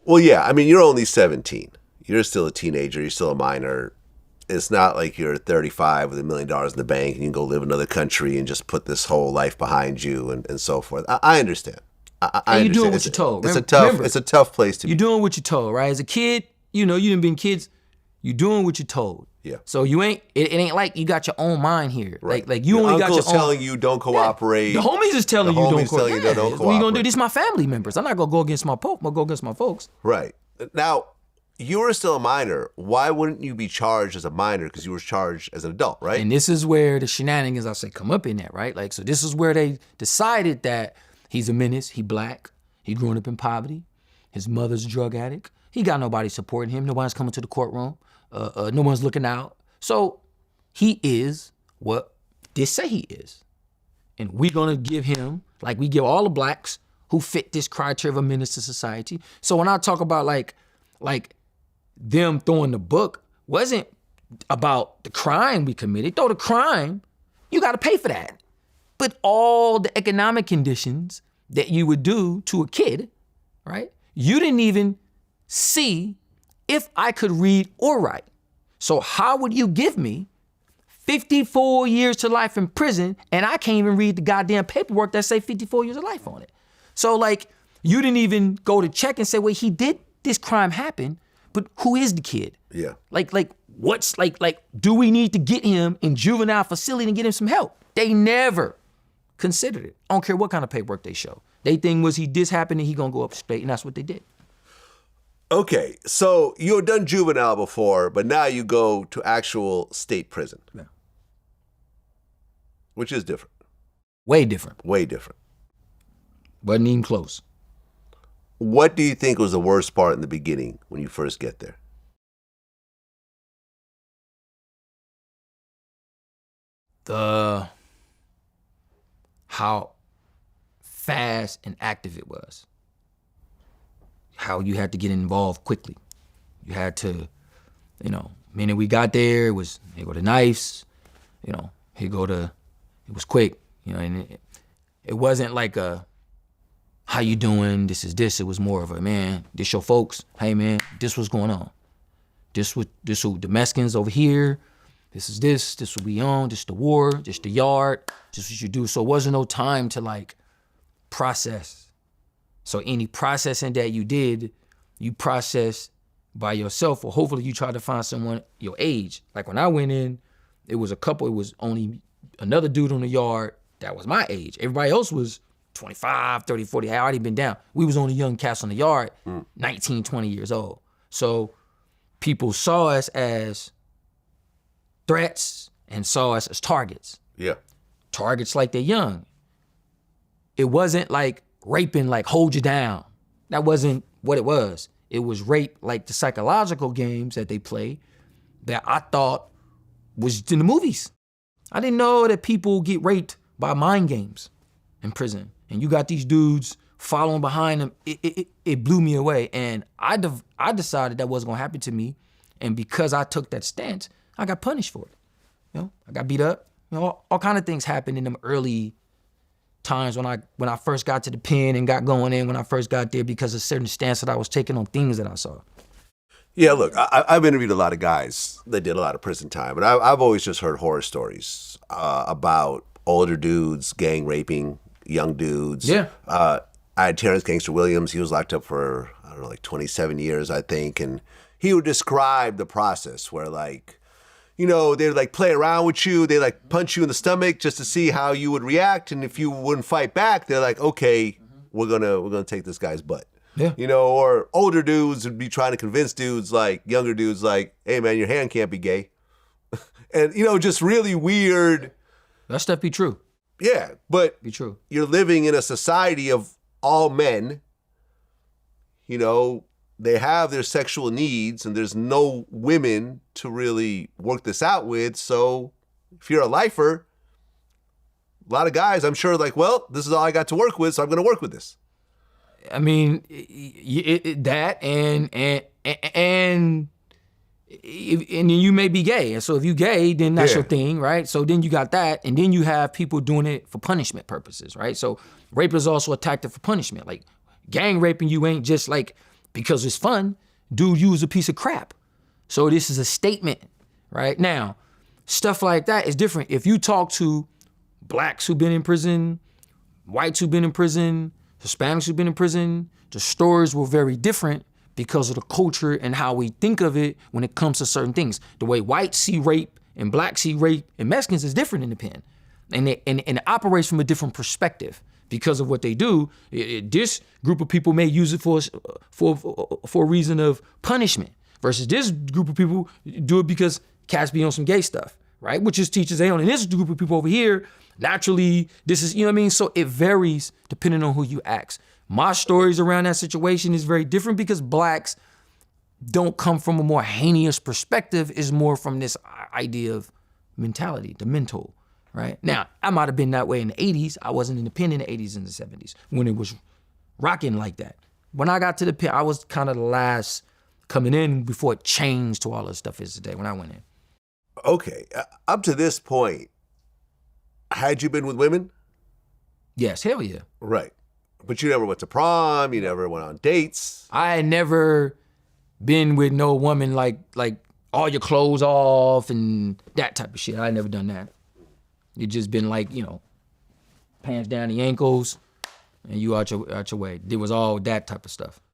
Well, yeah, I mean, you're only 17. You're still a teenager. You're still a minor. It's not like you're 35 with $1 million in the bank and you can go live in another country and just put this whole life behind you and so forth. I understand. I and you're doing understand. what you're told. It's a tough place to be. You're doing what you're told, right? As a kid, you done been kids, you're doing what you're told. Yeah. So it ain't like you got your own mind here. Right. Like you your only got your uncle's own. telling you don't cooperate. The homies is telling you don't cooperate. Don't cooperate. What you gonna do? These my family members. I'm not gonna go against my pope. I'm gonna go against my folks. Right. Now, you were still a minor. Why wouldn't you be charged as a minor? Because you were charged as an adult, right? And this is where the shenanigans, I say, come up in that, right? Like, so this is where they decided that he's a menace. He black. He growing up in poverty. His mother's a drug addict. He got nobody supporting him. Nobody's coming to the courtroom. No one's looking out. So he is what they say he is. And we're going to give him, like we give all the blacks who fit this criteria of a menace to society. So when I talk about like them throwing the book, wasn't about the crime we committed. Though the crime, you got to pay for that. But all the economic conditions that you would do to a kid, right? You didn't even see if I could read or write. So how would you give me 54 years to life in prison and I can't even read the goddamn paperwork that say 54 years of life on it? So like, you didn't even go to check and say, well, he did this crime happen, but who is the kid? Yeah. Like what's like, do we need to get him in juvenile facility and get him some help? They never considered it. I don't care what kind of paperwork they show. They thing was this happened and he gonna go up straight, and that's what they did. Okay, so you had done juvenile before, but now you go to actual state prison. Yeah. Which is different. Way different. Way different. Wasn't even close. What do you think was the worst part in the beginning when you first get there? How fast and active it was. How you had to get involved quickly. You had to, minute we got there, it was, here go the knives, it was quick, and it wasn't like how you doing, this is this, it was more of a, man, this your folks, hey man, this what's going on. This what the Mexicans over here, this what we on, this the war, this the yard, this what you do. So it wasn't no time to like process. So any processing that you did, you processed by yourself, or hopefully you try to find someone your age. Like when I went in, it was only another dude on the yard that was my age. Everybody else was 25, 30, 40, had already been down. We was only young cats on the yard, 19, 20 years old. So people saw us as threats and saw us as targets. Yeah. Targets like they're young. It wasn't like raping, like hold you down. That wasn't what it was. It was rape like the psychological games that they play that I thought was in the movies. I didn't know that people get raped by mind games in prison. And you got these dudes following behind them. It blew me away. And I decided that wasn't gonna happen to me. And because I took that stance, I got punished for it. I got beat up. All kind of things happened in them early times when I first got to the pen and got going in, when I first got there, because of certain stance that I was taking on things that I saw. Yeah, look, I've interviewed a lot of guys that did a lot of prison time, and I've always just heard horror stories about older dudes gang raping young dudes. Yeah. I had Terrence Gangster Williams. He was locked up for, I don't know, like 27 years, I think, and he would describe the process where, like, they'd like play around with you. They like punch you in the stomach just to see how you would react. And if you wouldn't fight back, they're like, okay, we're gonna take this guy's butt. Yeah. Or older dudes would be trying to convince dudes, like younger dudes, like, hey man, your hand can't be gay. And just really weird. That stuff be true. Yeah, but be true. You're living in a society of all men. They have their sexual needs, and there's no women to really work this out with. So if you're a lifer, a lot of guys, I'm sure, like, well, this is all I got to work with, so I'm going to work with this. I mean, that and you may be gay. And so if you gay, then that's your thing, right? So then you got that, and then you have people doing it for punishment purposes, right? So rape is also a tactic for punishment. Like gang raping you ain't just like because it's fun, dude, you was a piece of crap. So this is a statement, right? Now, stuff like that is different. If you talk to blacks who've been in prison, whites who've been in prison, Hispanics who've been in prison, the stories were very different because of the culture and how we think of it when it comes to certain things. The way whites see rape and blacks see rape and Mexicans is different in the pen. And it operates from a different perspective because of what they do. This group of people may use it for a reason of punishment versus this group of people do it because cats be on some gay stuff, right? Which is teachers they on. And this group of people over here, naturally, this is, you know what I mean? So it varies depending on who you ask. My stories around that situation is very different because blacks don't come from a more heinous perspective. It's more from this idea of mentality, the mental, right? Now, I might have been that way in the 80s. I wasn't in the pen in the 80s and the 70s when it was rocking like that. When I got to the pen, I was kind of the last coming in before it changed to all the stuff is today when I went in. Okay, up to this point, had you been with women? Yes, hell yeah. Right. But you never went to prom, you never went on dates. I had never been with no woman like all your clothes off and that type of shit. I had never done that. It just been like, you know, pants down the ankles and you out your way. It was all that type of stuff.